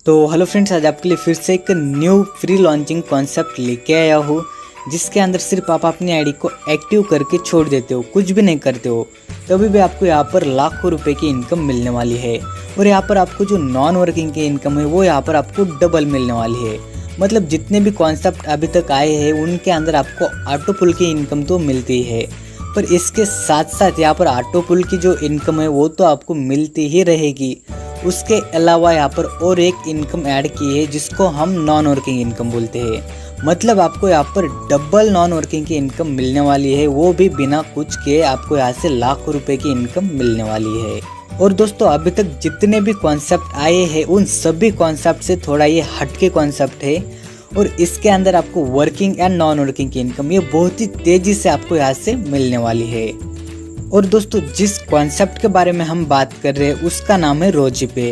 तो hello friends, आज आपके लिए फिर से एक न्यू फ्री लॉन्चिंग कॉन्सेप्ट लेके आया हूँ, जिसके अंदर सिर्फ आप अपनी आईडी को एक्टिव करके छोड़ देते हो, कुछ भी नहीं करते हो, तभी भी आपको यहाँ पर लाखों रुपए की इनकम मिलने वाली है। और यहाँ पर आपको जो नॉन वर्किंग की इनकम है वो यहाँ पर आपको डबल मिलने वाली है। मतलब जितने भी कॉन्सेप्ट अभी तक आए हैं उनके अंदर आपको ऑटो पुल की इनकम तो मिलती ही है, पर इसके साथ साथ यहाँ पर ऑटो पुल की जो इनकम है वो तो आपको मिलती ही रहेगी। उसके अलावा यहाँ पर और एक इनकम ऐड की है जिसको हम नॉन वर्किंग इनकम बोलते हैं। मतलब आपको यहाँ पर डबल नॉन वर्किंग की इनकम मिलने वाली है, वो भी बिना कुछ किए आपको यहाँ से लाखों रुपए की इनकम मिलने वाली है। और दोस्तों, अभी तक जितने भी कॉन्सेप्ट आए हैं उन सभी कॉन्सेप्ट से थोड़ा ये हटके कॉन्सेप्ट है, और इसके अंदर आपको वर्किंग एंड नॉन वर्किंग की इनकम ये बहुत ही तेजी से आपको यहाँ से मिलने वाली है। और दोस्तों, जिस कॉन्सेप्ट के बारे में हम बात कर रहे हैं उसका नाम है रोजी पे।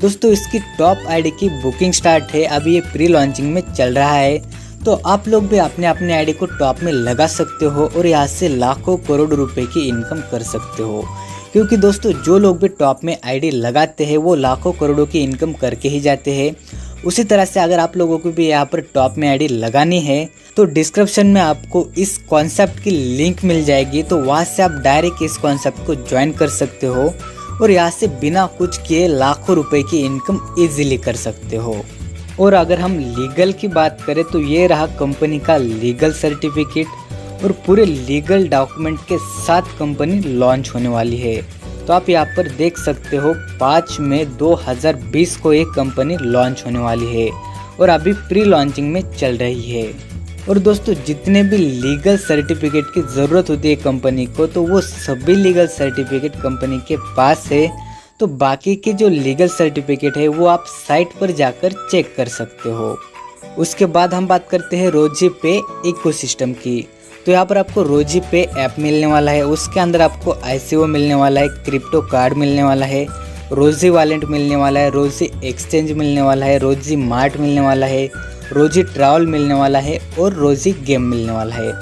दोस्तों, इसकी टॉप आईडी की बुकिंग स्टार्ट है, अभी ये प्री लॉन्चिंग में चल रहा है, तो आप लोग भी अपने आईडी को टॉप में लगा सकते हो और यहाँ से लाखों करोड़ रुपए की इनकम कर सकते हो। क्योंकि दोस्तों, जो लोग भी टॉप में आईडी लगाते हैं वो लाखों करोड़ों की इनकम करके ही जाते हैं। उसी तरह से अगर आप लोगों को भी यहाँ पर टॉप में आईडी लगानी है तो डिस्क्रिप्शन में आपको इस कॉन्सेप्ट की लिंक मिल जाएगी, तो वहाँ से आप डायरेक्ट इस कॉन्सेप्ट को ज्वाइन कर सकते हो और यहाँ से बिना कुछ किए लाखों रुपए की इनकम इजीली कर सकते हो। और अगर हम लीगल की बात करें तो ये रहा कंपनी का लीगल सर्टिफिकेट, और पूरे लीगल डॉक्यूमेंट के साथ कंपनी लॉन्च होने वाली है। तो आप यहाँ पर देख सकते हो 5 मई 2020 को एक कंपनी लॉन्च होने वाली है और अभी प्री लॉन्चिंग में चल रही है। और दोस्तों, जितने भी लीगल सर्टिफिकेट की ज़रूरत होती है कंपनी को, तो वो सभी लीगल सर्टिफिकेट कंपनी के पास है। तो बाकी के जो लीगल सर्टिफिकेट है वो आप साइट पर जाकर चेक कर सकते हो। उसके बाद हम बात करते हैं रोजी पे इकोसिस्टम की। तो यहाँ पर आपको रोजी पे ऐप मिलने वाला है, उसके अंदर आपको ICO मिलने वाला है, क्रिप्टो कार्ड मिलने वाला है, रोजी वॉलेट मिलने वाला है, रोजी एक्सचेंज मिलने वाला है, रोजी मार्ट मिलने वाला है, रोजी ट्रैवल मिलने वाला है और रोजी गेम मिलने वाला है।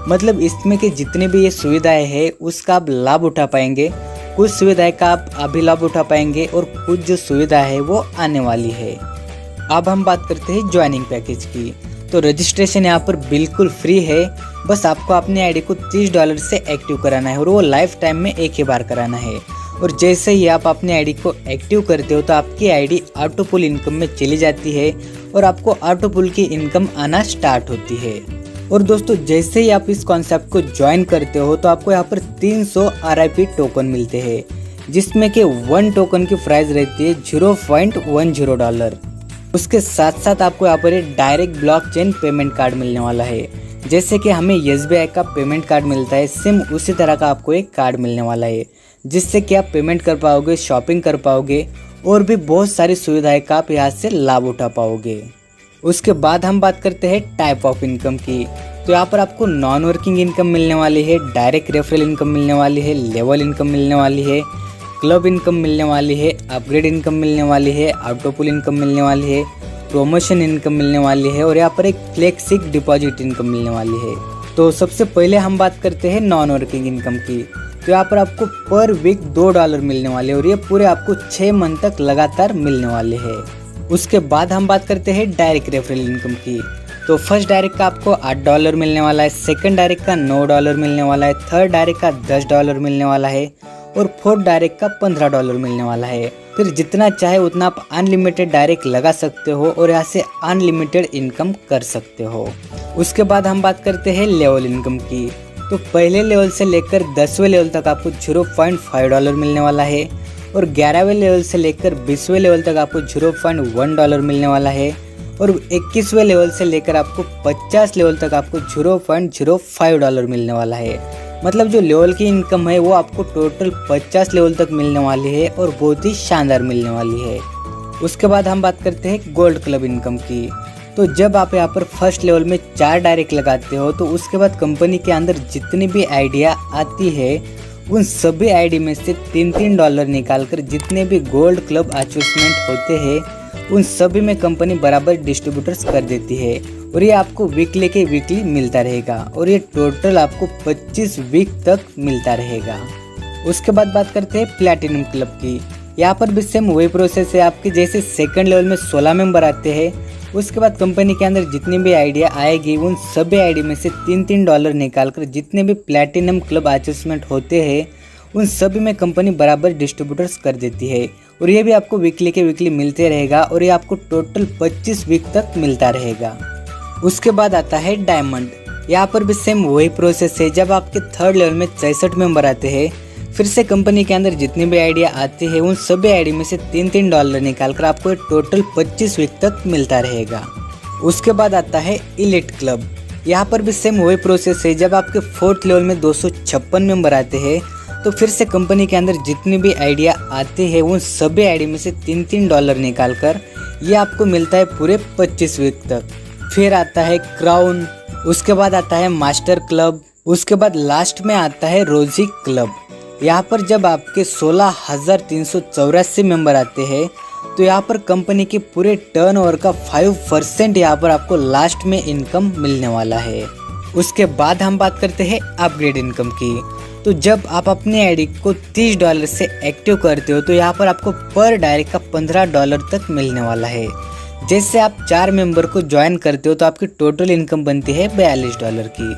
मतलब इसमें के जितने भी ये सुविधाएं हैं उसका आप लाभ उठा पाएंगे। कुछ सुविधाएं का आप अभी लाभ उठा पाएंगे और कुछ जो सुविधा है वो आने वाली है। अब हम बात करते हैं ज्वाइनिंग पैकेज की। तो रजिस्ट्रेशन यहाँ पर बिल्कुल फ्री है, बस आपको अपनी आईडी को $30 से एक्टिव कराना है और वो लाइफ टाइम में एक ही बार कराना है। और जैसे ही आप अपनी आईडी को एक्टिव करते हो तो आपकी आईडी ऑटो पुल इनकम में चली जाती है और आपको ऑटो पुल की इनकम आना स्टार्ट होती है। और दोस्तों, जैसे ही आप इस कॉन्सेप्ट को ज्वाइन करते हो तो आपको यहाँ पर 300 RIP टोकन मिलते हैं, जिसमें कि 1 टोकन की प्राइस रहती है $0.10। उसके साथ साथ आपको यहाँ पर एक डायरेक्ट ब्लॉकचेन पेमेंट कार्ड मिलने वाला है। जैसे कि हमें SBI का पेमेंट कार्ड मिलता है, सेम उसी तरह का आपको एक कार्ड मिलने वाला है, जिससे कि आप पेमेंट कर पाओगे, शॉपिंग कर पाओगे और भी बहुत सारी सुविधाएं का आप यहाँ से लाभ उठा पाओगे। उसके बाद हम बात करते हैं टाइप ऑफ इनकम की। तो यहाँ पर आपको नॉन वर्किंग इनकम मिलने वाली है, डायरेक्ट रेफरल इनकम मिलने वाली है, लेवल इनकम मिलने वाली है, क्लब इनकम मिलने वाली है, अपग्रेड इनकम मिलने वाली है, ऑटो पुल इनकम मिलने वाली है, प्रमोशन इनकम मिलने वाली है और यहाँ पर एक फ्लेक्सिक डिपॉजिट इनकम मिलने वाली है। तो सबसे पहले हम बात करते हैं नॉन वर्किंग इनकम की। तो यहाँ पर आपको पर वीक $2 मिलने वाले और ये पूरे आपको 6 मंथ तक लगातार मिलने वाले हैं। उसके बाद हम बात करते हैं डायरेक्ट रेफरल इनकम की। तो फर्स्ट डायरेक्ट का आपको $8 मिलने वाला है, सेकंड डायरेक्ट का $9 मिलने वाला है, थर्ड डायरेक्ट का $10 मिलने वाला है और फोर्थ डायरेक्ट का $15 मिलने वाला है। फिर जितना चाहे उतना आप अनलिमिटेड डायरेक्ट लगा सकते हो और यहाँ से अनलिमिटेड इनकम कर सकते हो। उसके बाद हम बात करते हैं लेवल इनकम की। तो पहले लेवल से लेकर 10वें लेवल तक आपको $0.5 मिलने वाला है और 11वें लेवल से लेकर 20वें लेवल तक आपको $0.1 मिलने वाला है और 21वें लेवल से लेकर आपको 50 लेवल तक आपको $0.05 मिलने वाला है। मतलब जो लेवल की इनकम है वो आपको टोटल 50 लेवल तक मिलने वाली है और बहुत ही शानदार मिलने वाली है। उसके बाद हम बात करते हैं गोल्ड क्लब इनकम की। तो जब आप यहाँ पर फर्स्ट लेवल में 4 डायरेक्ट लगाते हो तो उसके बाद कंपनी के अंदर जितनी भी आइडिया आती है उन सभी आईडी में से $3 निकालकर जितने भी गोल्ड क्लब अचीवमेंट होते हैं उन सभी में कंपनी बराबर डिस्ट्रीब्यूटर्स कर देती है और ये आपको वीकली के वीकली मिलता रहेगा और ये टोटल आपको 25 वीक तक मिलता रहेगा। उसके बाद बात करते हैं प्लैटिनम क्लब की। यहाँ पर भी सेम वही प्रोसेस है आपके जैसे सेकंड लेवल में 16 मेंबर आते हैं। उसके बाद कंपनी के अंदर जितनी भी आइडिया आएगी उन सभी आईडी में से $3 निकालकर जितने भी प्लैटिनम क्लब अचीवमेंट होते हैं उन सभी में कंपनी बराबर डिस्ट्रीब्यूटर्स कर देती है। और ये भी आपको वीकली के वीकली मिलते रहेगा और ये आपको टोटल 25 वीक तक मिलता रहेगा। उसके बाद आता है डायमंड। यहाँ पर भी सेम वही प्रोसेस है। जब आपके थर्ड लेवल में 66 मेंबर आते हैं फिर से कंपनी के अंदर जितनी भी आइडिया आती है उन सभी आईडी में से $3 निकालकर आपको टोटल 25 वीक तक मिलता रहेगा। उसके बाद आता है इलीट क्लब। यहाँ पर भी सेम वही प्रोसेस है। जब आपके फोर्थ लेवल में 256 मेंबर आते हैं तो फिर से कंपनी के अंदर जितनी भी आइडिया आते हैं उन सभी आईडी में से $3 निकालकर ये आपको मिलता है पूरे 25 वीक तक। फिर आता है क्राउन, उसके बाद आता है मास्टर क्लब, उसके बाद लास्ट में आता है रोजी क्लब। यहाँ पर जब आपके 16,384 मेंबर आते हैं तो यहाँ पर कंपनी के पूरे टर्नओवर का 5% यहाँ पर आपको लास्ट में इनकम मिलने वाला है। उसके बाद हम बात करते हैं अपग्रेड इनकम की। तो जब आप अपनी आईडी को $30 से एक्टिव करते हो तो यहाँ पर आपको पर डायरेक्ट का $15 तक मिलने वाला है। जैसे आप 4 मेंबर को ज्वाइन करते हो तो आपकी टोटल इनकम बनती है $42 की।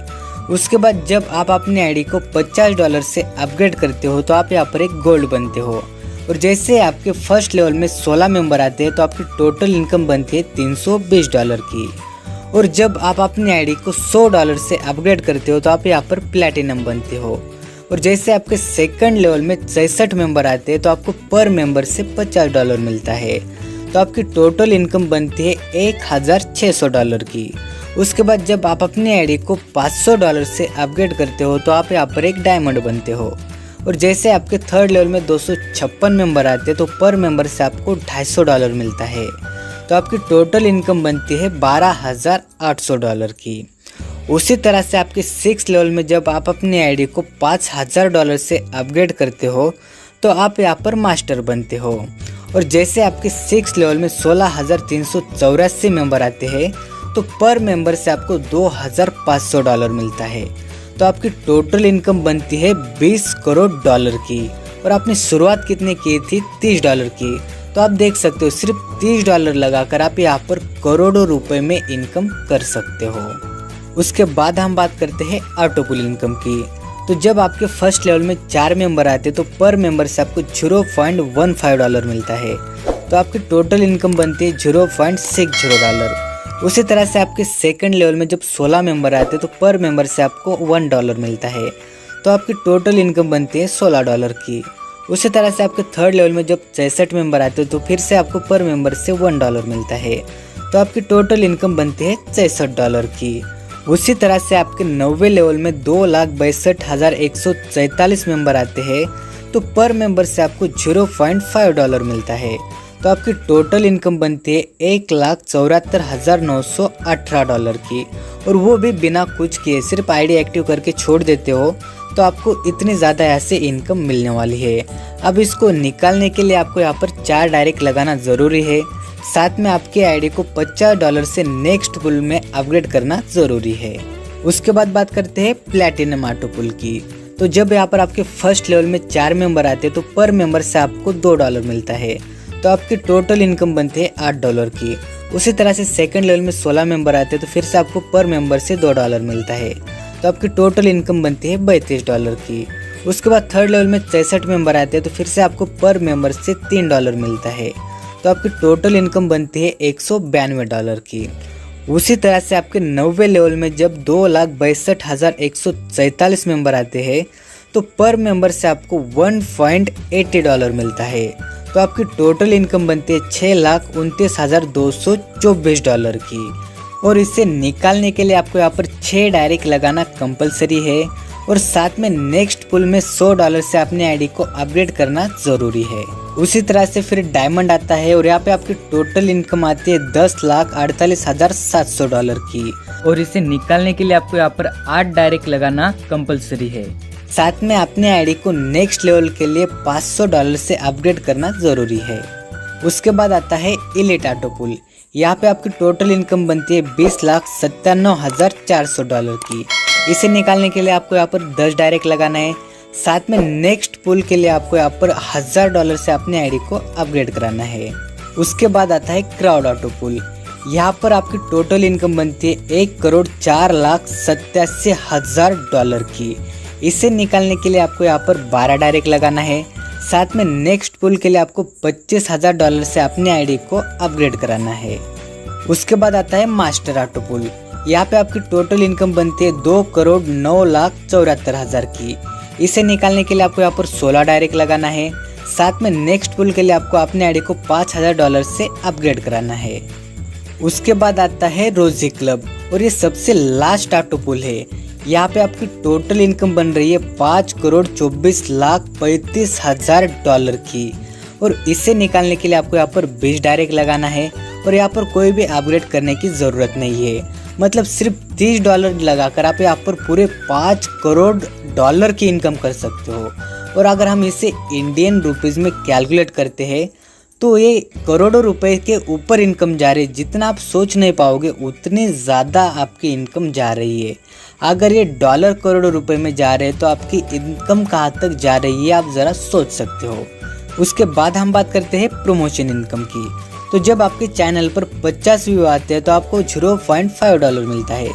उसके बाद जब आप अपनी आईडी को $50 से अपग्रेड करते हो तो आप यहाँ पर एक गोल्ड बनते हो। और जैसे आपके फर्स्ट लेवल में 16 मेंबर आते हैं तो आपकी टोटल इनकम बनती है $320 की। और जब आप अपनी आईडी को $100 से अपग्रेड करते हो तो आप यहाँ पर प्लैटिनम बनते हो। और जैसे आपके सेकंड लेवल में 66 मेंबर आते हैं तो आपको पर मेंबर से $50 मिलता है। तो आपकी टोटल इनकम बनती है $1,600 की। उसके बाद जब आप अपनी आईडी को $500 से अपग्रेड करते हो तो आप यहाँ पर एक डायमंड बनते हो। और जैसे आपके थर्ड लेवल में 256 मेंबर आते हैं तो पर मेंबर से आपको $250 मिलता है। तो आपकी टोटल इनकम बनती है $12,800 की। उसी तरह से आपके 6 लेवल में जब आप अपनी आईडी को $5,000 से अपग्रेड करते हो तो आप यहाँ पर मास्टर बनते हो। और जैसे आपके 6 लेवल में 16,384 मेंबर आते हैं तो पर मेंबर से आपको $2,500 मिलता है। तो आपकी टोटल इनकम बनती है $20 करोड़ की। और आपने शुरुआत कितने की थी? $30 की। तो आप देख सकते हो सिर्फ $30 लगाकर आप यहाँ पर करोड़ों रुपए में इनकम कर सकते हो। उसके बाद हम बात करते हैं ऑटो पुल इनकम की। तो जब आपके फर्स्ट लेवल में 4 मेंबर आते हैं तो पर मेंबर से आपको $0.15 मिलता है। तो आपकी टोटल इनकम बनती है $0.60। उसी तरह से आपके सेकंड लेवल में जब 16 मेंबर आते हैं तो पर मेंबर से आपको $1 मिलता है। तो आपकी टोटल इनकम बनती है $16 की। उसी तरह से आपके थर्ड लेवल में जब 66 मेंबर आते हैं तो फिर से आपको पर मेंबर से $1 मिलता है। तो आपकी टोटल इनकम बनती है $66 की। उसी तरह से आपके 90 लेवल में 2,62,144 मेंबर आते हैं तो पर मेंबर से आपको $0.5 मिलता है। तो आपकी टोटल इनकम बनती है $1,74,918 की। और वो भी बिना कुछ किए सिर्फ आईडी एक्टिव करके छोड़ देते हो तो आपको इतनी ज़्यादा यहाँ से इनकम मिलने वाली है। अब इसको निकालने के लिए आपको यहाँ पर 4 डायरेक्ट लगाना ज़रूरी है। साथ में आपकी आईडी को $50 से नेक्स्ट पुल में अपग्रेड करना ज़रूरी है। उसके बाद बात करते हैं प्लैटिनम ऑटो पुल की। तो जब यहाँ पर आपके फर्स्ट लेवल में 4 मेंबर आते हैं तो पर मेंबर से आपको $2 मिलता है। तो आपकी टोटल इनकम बनती है $8 की। उसी तरह से सेकंड लेवल में 16 मेंबर आते हैं तो फिर से आपको पर मेंबर से $2 मिलता है। तो आपकी टोटल इनकम बनती है $32 की। उसके बाद थर्ड लेवल में 66 मेंबर आते हैं तो फिर से आपको पर मेंबर से $3 मिलता है। तो आपकी टोटल इनकम बनती है $192 की। उसी तरह से आपके 90 लेवल में जब 2,62,147 मेंबर आते हैं तो पर मेंबर से आपको $1.80 मिलता है। तो आपकी टोटल इनकम बनती है $6,29,224 की। और इसे निकालने के लिए आपको यहाँ पर 6 डायरेक्ट लगाना कंपलसरी है। और साथ में नेक्स्ट पुल में $100 से अपनी आईडी को अपग्रेड करना जरूरी है। उसी तरह से फिर डायमंड आता है और यहाँ पे आपकी टोटल इनकम आती है $10,48,700 की। और इसे निकालने के लिए आपको यहाँ पर 8 डायरेक्ट लगाना कंपलसरी है। साथ में अपने आईडी को नेक्स्ट लेवल के लिए $500 से अपग्रेड करना जरूरी है। उसके बाद आता है इलीट ऑटो पुल। यहाँ पे आपकी टोटल इनकम बनती है $20,97,400 की। इसे निकालने के लिए आपको यहाँ पर 10 डायरेक्ट लगाना है। साथ में नेक्स्ट पुल के लिए आपको यहाँ पर $1000 से अपने आईडी को अपग्रेड कराना है। उसके बाद आता है क्राउड ऑटो पुल। यहाँ पर आपकी टोटल इनकम बनती है $1,487,000 की। इसे निकालने के लिए आपको यहाँ पर 12 डायरेक्ट लगाना है। साथ में नेक्स्ट पुल के लिए आपको $25,000 से अपने आईडी को अपग्रेड कराना है। उसके बाद आता है मास्टर ऑटो पुल। यहाँ पे आपकी टोटल इनकम बनती है 2,09,74,000 की। इसे निकालने के लिए आपको यहाँ पर 16 डायरेक्ट लगाना है। साथ में नेक्स्ट पुल के लिए आपको अपने आईडी को $5,000 से अपग्रेड कराना है। उसके बाद आता है रोजी क्लब और ये सबसे लास्ट ऑटो पुल है। यहाँ पे आपकी टोटल इनकम बन रही है $5,24,35,000 की और इसे निकालने के लिए आपको यहाँ पर 20 डायरेक्ट लगाना है और यहाँ पर कोई भी अपग्रेड करने की ज़रूरत नहीं है। मतलब सिर्फ $30 लगाकर आप यहाँ पर पूरे $5 करोड़ की इनकम कर सकते हो। और अगर हम इसे इंडियन रुपीज़ में कैलकुलेट करते हैं तो ये करोड़ों रुपए के ऊपर इनकम जा रही है। जितना आप सोच नहीं पाओगे उतनी ज़्यादा आपकी इनकम जा रही है। अगर ये डॉलर करोड़ों रुपए में जा रहे हैं तो आपकी इनकम कहाँ तक जा रही है आप ज़रा सोच सकते हो। उसके बाद हम बात करते हैं प्रमोशन इनकम की। तो जब आपके चैनल पर 50 व्यू आते हैं तो आपको $0.5 मिलता है।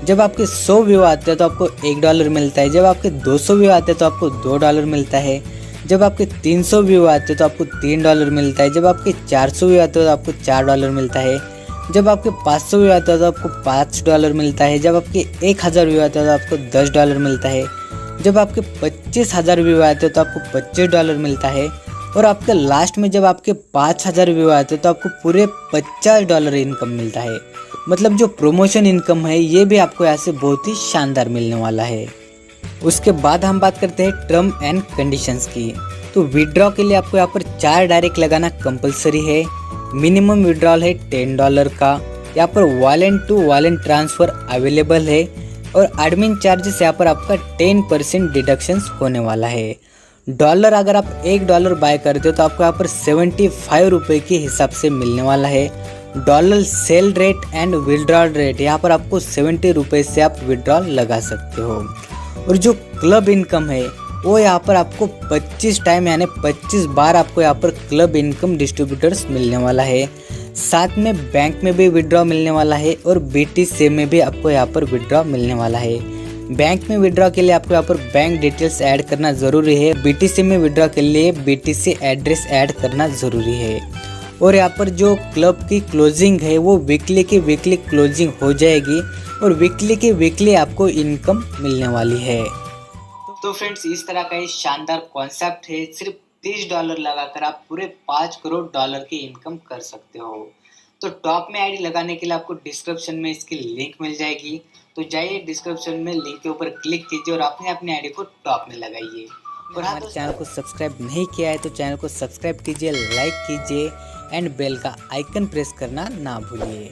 जब आपके 100 व्यू आते हैं तो आपको $1 मिलता है। जब आपके 200 व्यू आते हैं तो आपको $2 मिलता है। जब आपके 300 व्यू आते हैं तो आपको $3 मिलता है। जब आपके 400 व्यू आते हैं तो आपको $4 मिलता है। जब आपके 500 व्यू आते हैं तो आपको $5 मिलता है। जब आपके 1000 व्यू आते हैं तो आपको $10 मिलता है। जब आपके 25,000 व्यू आते हैं तो आपको $25 मिलता है। और आपके लास्ट में जब आपके 5,000 व्यू आते हैं तो आपको पूरे $50 इनकम मिलता है। मतलब जो प्रमोशन इनकम है ये भी आपको यहाँ से बहुत ही शानदार मिलने वाला है। उसके बाद हम बात करते हैं टर्म एंड कंडीशंस की। तो विड्रॉ के लिए आपको यहाँ पर 4 डायरेक्ट लगाना कंपलसरी है। मिनिमम विड्रॉल है $10 का। यहाँ पर wallet to wallet transfer available है और एडमिन चार्जेस यहाँ पर आपका 10% डिडक्शंस होने वाला है। डॉलर अगर आप $1 बाय करते हो तो आपको यहाँ पर 75 रुपये के हिसाब से मिलने वाला है। Dollar cell rate and withdrawal rate यहाँ पर आपको 70 रुपये से आप विड्रॉल लगा सकते हो। और जो क्लब इनकम है वो यहाँ पर आपको 25 टाइम यानी 25 बार आपको यहाँ पर क्लब इनकम डिस्ट्रीब्यूटर्स मिलने वाला है। साथ में बैंक में भी विड्रॉ मिलने वाला है और BTC में भी आपको यहाँ पर विड्रॉ मिलने वाला है। बैंक में विड्रॉ के लिए आपको यहाँ पर बैंक डिटेल्स ऐड करना ज़रूरी है। BTC में विड्रॉ के लिए BTC एड्रेस ऐड करना ज़रूरी है। और यहाँ पर जो क्लब की क्लोजिंग है वो वीकली की वीकली क्लोजिंग हो जाएगी और वीकली की वीकली आपको इनकम मिलने वाली है। तो फ्रेंड्स इस तरह का ये शानदार कॉन्सेप्ट है। सिर्फ $30 लगाकर आप पूरे $5 करोड़ की इनकम कर सकते हो। तो टॉप में आईडी लगाने के लिए आपको डिस्क्रिप्शन में इसकी लिंक मिल जाएगी। तो जाइए डिस्क्रिप्शन में लिंक के ऊपर क्लिक कीजिए और अपने आईडी को टॉप में लगाइए। और हमारे चैनल को सब्सक्राइब नहीं किया है तो चैनल को सब्सक्राइब कीजिए, लाइक कीजिए एंड बेल का आइकन प्रेस करना ना भूलिए।